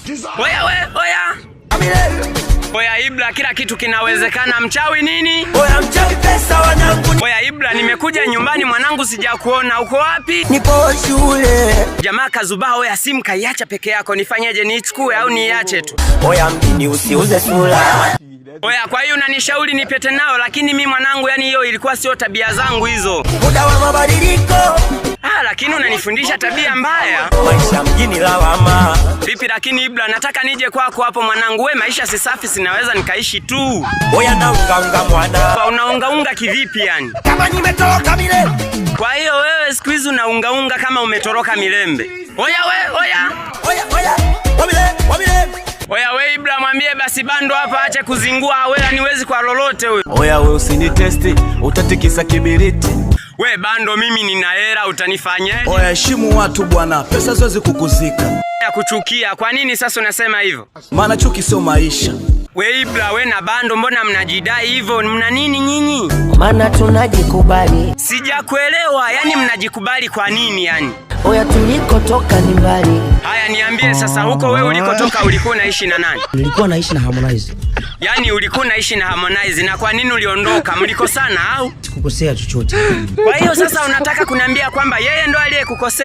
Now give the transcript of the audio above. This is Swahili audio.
Oya we, oya. Oya Ibra, kila kitu kinawezekana. Mchawi nini? Oya mchawi pesa wanangu. Oya Ibra, nimekuja nyumbani mwanangu sijakuona. Uko wapi? Nipo shule. Jamaa kazuba, oya simu kaiacha peke yako. Nifanyeje, niichukue au niache tu? Oya mjini usiuze sura. Oya, kwa hiyo unanishauri nipete nao, lakini mimi mwanangu, yani hiyo ilikuwa sio tabia zangu hizo. Muda wa mabadiliko. Lakini unanifundisha tabia mbaya. Maisha mjini lawama. Vipi lakini Ibra, nataka nije kwako hapo mwanangu. We maisha si safi, sinaweza nikaishi tu. Oya na unga mwana. Unaunga kivipi yani? Kama nimetoroka Milembe. Kwa hiyo wewe siku hizi unaunga kama umetoroka Milembe. Oya we, oya. Oya. Wamile. Oya we Ibra, mwambie basi Bando hapa ache kuzingua. Wewe aniwezi kwa lolote wewe. Oya we usinitesti, utatikisa kibiriti. We Bando, mimi nina hela, utanifanyaje? Oya heshimu watu bwana, pesa zoezi kukuzika. Ya kuchukia, kwa nini sasa unasema hivyo? Maana chuki sio maisha. We Ibra, we na Bando mbona mnajidai hivyo? Mna nini nyinyi? Maana tunajikubali. Sijakuelewa, yani mnajikubali kwa nini yani? Oya tulikotoka ni mbali. Haya niambie sasa, huko wewe ulikotoka ulikuwa unaishi na nani? Nilikuwa naishi na Harmonize. Yani ulikuwa unaishi na Harmonize, na kwa nini uliondoka? Mlikosana au? Sikukosea chochote. Kwa hiyo sasa unataka kuniambia kwamba yeye ndo aliyekukosea?